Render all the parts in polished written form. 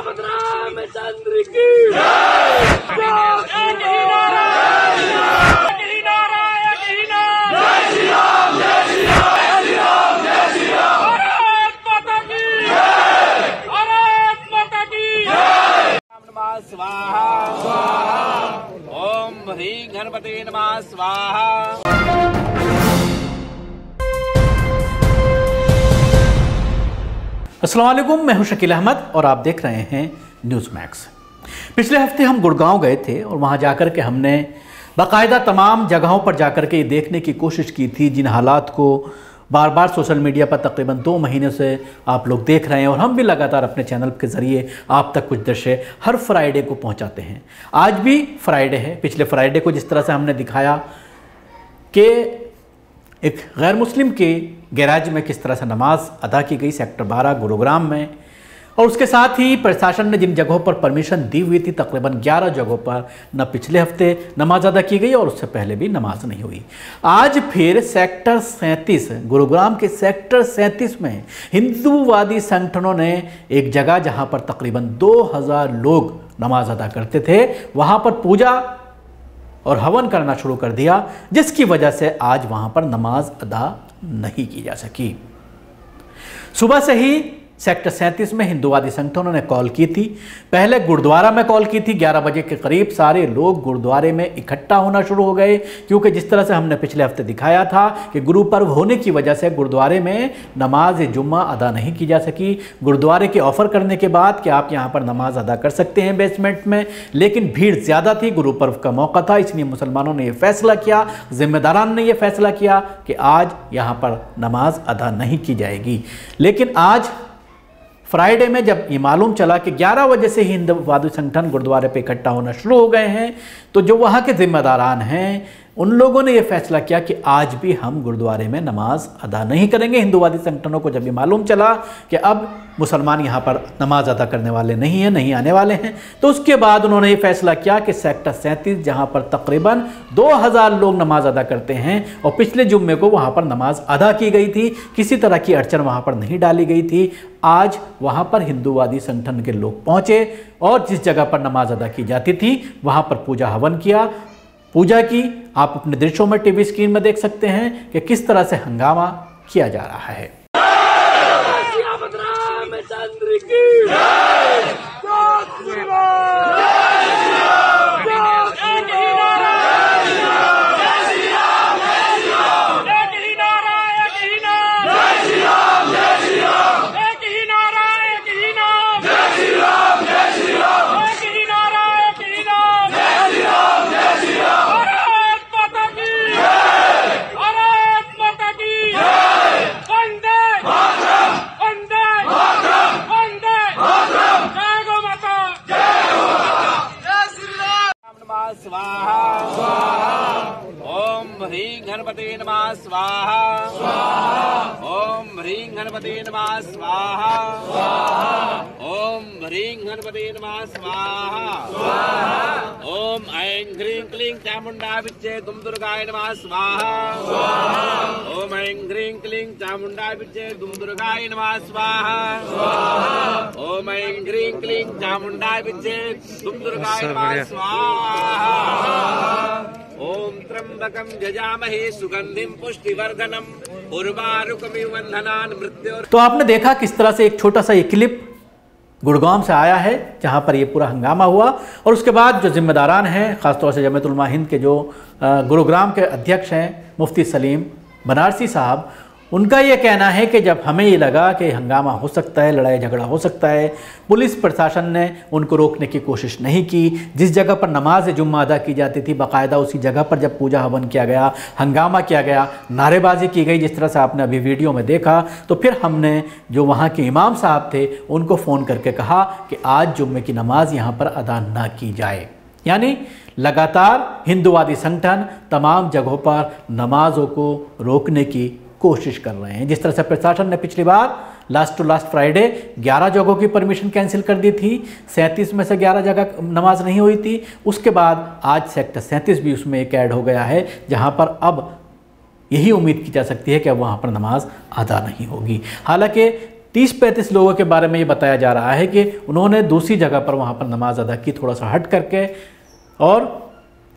रामचंद्र की स्वाहा। ओम ह्रीं गणपते नमः स्वाहा। अस्सलाम वालेकुम, मैं हूं शकील अहमद और आप देख रहे हैं न्यूज़ मैक्स। पिछले हफ्ते हम गुड़गांव गए थे और वहां जाकर के हमने बाकायदा तमाम जगहों पर जाकर के ये देखने की कोशिश की थी जिन हालात को बार बार सोशल मीडिया पर तकरीबन 2 महीने से आप लोग देख रहे हैं और हम भी लगातार अपने चैनल के ज़रिए आप तक कुछ दृश्य हर फ्राइडे को पहुंचाते हैं। आज भी फ्राइडे है। पिछले फ्राइडे को जिस तरह से हमने दिखाया कि एक गैर मुस्लिम के गैराज में किस तरह से नमाज अदा की गई सेक्टर 12 गुरुग्राम में, और उसके साथ ही प्रशासन ने जिन जगहों पर परमिशन दी हुई थी तकरीबन 11 जगहों पर न पिछले हफ्ते नमाज अदा की गई और उससे पहले भी नमाज नहीं हुई। आज फिर सेक्टर 37 गुरुग्राम के सेक्टर 37 में हिंदूवादी संगठनों ने एक जगह जहां पर तकरीबन 2000 लोग नमाज अदा करते थे वहां पर पूजा और हवन करना शुरू कर दिया, जिसकी वजह से आज वहां पर नमाज अदा नहीं की जा सकी। सुबह से ही सेक्टर 37 में हिंदूवादी संगठनों ने कॉल की थी। पहले गुरुद्वारा में कॉल की थी। 11 बजे के करीब सारे लोग गुरुद्वारे में इकट्ठा होना शुरू हो गए, क्योंकि जिस तरह से हमने पिछले हफ्ते दिखाया था कि गुरु पर्व होने की वजह से गुरुद्वारे में नमाज जुम्मा अदा नहीं की जा सकी। गुरुद्वारे के ऑफर करने के बाद कि आप यहाँ पर नमाज अदा कर सकते हैं बेसमेंट में, लेकिन भीड़ ज़्यादा थी। गुरु पर्व का मौका था, इसलिए मुसलमानों ने यह फैसला किया, जिम्मेदारान ने यह फैसला किया कि आज यहाँ पर नमाज अदा नहीं की जाएगी। लेकिन आज फ्राइडे में जब ये मालूम चला कि 11 बजे से ही हिंदूवादी संगठन गुरुद्वारे पे इकट्ठा होना शुरू हो गए हैं, तो जो वहाँ के जिम्मेदारान हैं उन लोगों ने ये फैसला किया कि आज भी हम गुरुद्वारे में नमाज अदा नहीं करेंगे। हिंदूवादी संगठनों को जब ये मालूम चला कि अब मुसलमान यहाँ पर नमाज अदा करने वाले नहीं हैं, नहीं आने वाले हैं, तो उसके बाद उन्होंने ये फैसला किया कि सेक्टर 37 जहाँ पर तकरीबन 2000 लोग नमाज अदा करते हैं और पिछले जुम्मे को वहाँ पर नमाज अदा की गई थी, किसी तरह की अड़चन वहाँ पर नहीं डाली गई थी। आज वहाँ पर हिंदूवादी संगठन के लोग पहुँचे और जिस जगह पर नमाज अदा की जाती थी वहाँ पर पूजा हवन किया, पूजा की। आप अपने दृश्यों में टीवी स्क्रीन में देख सकते हैं कि किस तरह से हंगामा किया जा रहा है। रामचंद्र की स्वाहा। ओम ह्रीं गणपते नमः स्वाहा। ओम ह्रीं गणपते नमः स्वाहा। ओम ह्रीं गणपते नमः स्वाहा। ओम ऐं ह्रीं क्लीं चामुंडा विच्चे तुम दुर्गाय नमः स्वाहा। ओम ऐं ह्रीं क्लीं चामुंडा विच्चे तुम दुर्गाय नमः स्वाहा। ओम ऐं ह्रीं क्लीं चामुंडा विच्चे तुम दुर्गाय नमः स्वाहा। ओम त्र्यंबकं यजामहे सुगंधिं पुष्टिवर्धनम् उर्वारुकमिव बन्धनान् मृत्यु। तो आपने देखा किस तरह से एक छोटा सा ये क्लिप गुड़गांव से आया है जहां पर ये पूरा हंगामा हुआ, और उसके बाद जो जिम्मेदारान हैं ख़ासतौर से जमीयत उलमा हिंद के जो गुरुग्राम के अध्यक्ष हैं मुफ्ती सलीम बनारसी साहब, उनका ये कहना है कि जब हमें ये लगा कि हंगामा हो सकता है, लड़ाई झगड़ा हो सकता है, पुलिस प्रशासन ने उनको रोकने की कोशिश नहीं की। जिस जगह पर नमाज जुम्मा अदा की जाती थी बाकायदा उसी जगह पर जब पूजा हवन किया गया, हंगामा किया गया, नारेबाजी की गई, जिस तरह से आपने अभी वीडियो में देखा, तो फिर हमने जो वहाँ के इमाम साहब थे उनको फ़ोन करके कहा कि आज जुम्मे की नमाज यहाँ पर अदा ना की जाए। यानी लगातार हिंदूवादी संगठन तमाम जगहों पर नमाजों को रोकने की कोशिश कर रहे हैं। जिस तरह से प्रशासन ने पिछली बार लास्ट टू लास्ट फ्राइडे 11 जगहों की परमिशन कैंसिल कर दी थी, 37 में से 11 जगह नमाज नहीं हुई थी, उसके बाद आज सेक्टर 37 भी उसमें एक ऐड हो गया है जहां पर अब यही उम्मीद की जा सकती है कि अब वहां पर नमाज अदा नहीं होगी। हालांकि 30-35 लोगों के बारे में ये बताया जा रहा है कि उन्होंने दूसरी जगह पर वहाँ पर नमाज अदा की, थोड़ा सा हट करके, और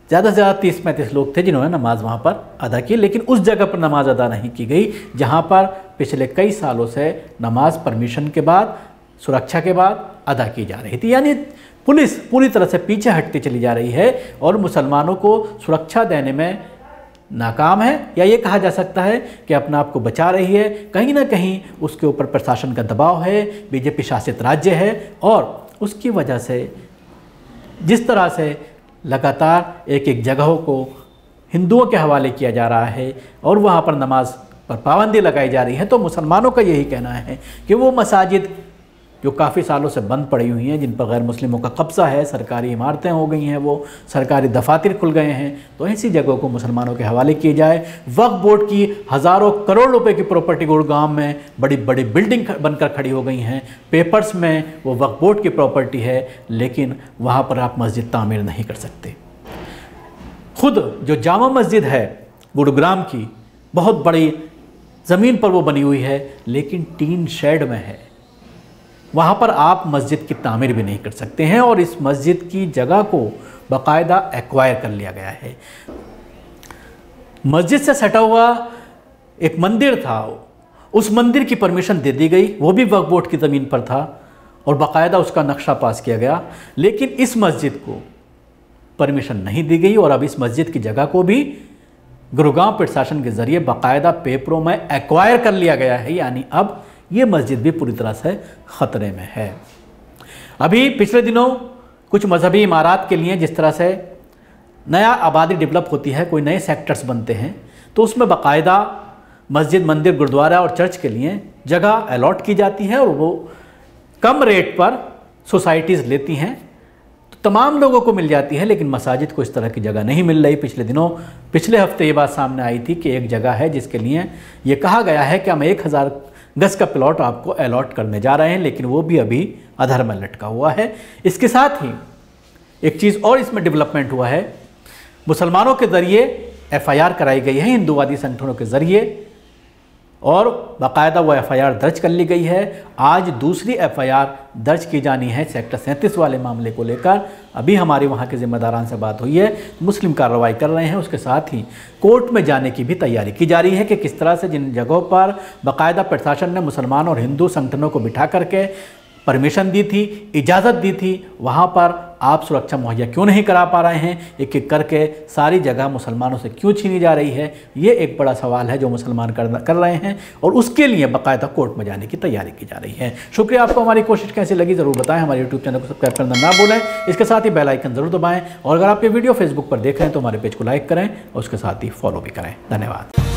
ज़्यादा से ज़्यादा 30-35 लोग थे जिन्होंने नमाज़ वहाँ पर अदा की, लेकिन उस जगह पर नमाज अदा नहीं की गई जहाँ पर पिछले कई सालों से नमाज परमिशन के बाद, सुरक्षा के बाद अदा की जा रही थी। यानी पुलिस पूरी तरह से पीछे हटती चली जा रही है और मुसलमानों को सुरक्षा देने में नाकाम है, या ये कहा जा सकता है कि अपने आप को बचा रही है। कहीं ना कहीं उसके ऊपर प्रशासन का दबाव है, बीजेपी शासित राज्य है, और उसकी वजह से जिस तरह से लगातार एक एक जगहों को हिंदुओं के हवाले किया जा रहा है और वहाँ पर नमाज पर पाबंदी लगाई जा रही है, तो मुसलमानों का यही कहना है कि वो मसाजिद जो काफ़ी सालों से बंद पड़ी हुई हैं, जिन पर गैर मुस्लिमों का कब्ज़ा है, सरकारी इमारतें हो गई हैं, वो सरकारी दफातर खुल गए हैं, तो ऐसी जगहों को मुसलमानों के हवाले किए जाए। वक्फ बोर्ड की हज़ारों करोड़ रुपए की प्रॉपर्टी गुड़गांव में बड़ी बड़ी बिल्डिंग बनकर खड़ी हो गई हैं, पेपर्स में वो वक्फ बोर्ड की प्रॉपर्टी है, लेकिन वहाँ पर आप मस्जिद तामीर नहीं कर सकते। खुद जो जामा मस्जिद है गुरुग्राम की, बहुत बड़ी ज़मीन पर वो बनी हुई है, लेकिन टीन शेड में है, वहाँ पर आप मस्जिद की तामीर भी नहीं कर सकते हैं, और इस मस्जिद की जगह को बाकायदा एक्वायर कर लिया गया है। मस्जिद से सटा हुआ एक मंदिर था, उस मंदिर की परमिशन दे दी गई, वो भी वक्फ बोर्ड की ज़मीन पर था, और बाकायदा उसका नक्शा पास किया गया, लेकिन इस मस्जिद को परमिशन नहीं दी गई, और अब इस मस्जिद की जगह को भी गुरुग्राम प्रशासन के ज़रिए बाकायदा पेपरों में एक्वायर कर लिया गया है। यानी अब ये मस्जिद भी पूरी तरह से ख़तरे में है। अभी पिछले दिनों कुछ मजहबी इमारत के लिए जिस तरह से नया आबादी डेवलप होती है, कोई नए सेक्टर्स बनते हैं, तो उसमें बाकायदा मस्जिद, मंदिर, गुरुद्वारा और चर्च के लिए जगह अलॉट की जाती है, और वो कम रेट पर सोसाइटीज़ लेती हैं, तो तमाम लोगों को मिल जाती है, लेकिन मसाजिद को इस तरह की जगह नहीं मिल रही। पिछले हफ्ते ये बात सामने आई थी कि एक जगह है जिसके लिए ये कहा गया है कि हम 1000 गज का प्लॉट आपको अलॉट करने जा रहे हैं, लेकिन वो भी अभी अधर में लटका हुआ है। इसके साथ ही एक चीज़ और इसमें डेवलपमेंट हुआ है, मुसलमानों के ज़रिए FIR कराई गई है, हिंदूवादी संगठनों के ज़रिए, और बाकायदा वो FIR दर्ज कर ली गई है। आज दूसरी FIR दर्ज की जानी है सेक्टर 37 वाले मामले को लेकर। अभी हमारे वहाँ के ज़िम्मेदारान से बात हुई है, मुस्लिम कार्रवाई कर रहे हैं, उसके साथ ही कोर्ट में जाने की भी तैयारी की जा रही है कि किस तरह से जिन जगहों पर बाकायदा प्रशासन ने मुसलमान और हिंदू संगठनों को बिठा करके परमिशन दी थी, इजाज़त दी थी, वहाँ पर आप सुरक्षा मुहैया क्यों नहीं करा पा रहे हैं? एक एक करके सारी जगह मुसलमानों से क्यों छीनी जा रही है? ये एक बड़ा सवाल है जो मुसलमान कर रहे हैं, और उसके लिए बाकायदा कोर्ट में जाने की तैयारी की जा रही है। शुक्रिया। आपको हमारी कोशिश कैसी लगी ज़रूर बताएं। हमारे यूट्यूब चैनल को सब्सक्राइब करना ना भूलें, इसके साथ ही बेल आइकन ज़रूर दबाएँ, और अगर आप ये वीडियो फेसबुक पर देख रहे हैं तो हमारे पेज को लाइक करें और उसके साथ ही फॉलो भी करें। धन्यवाद।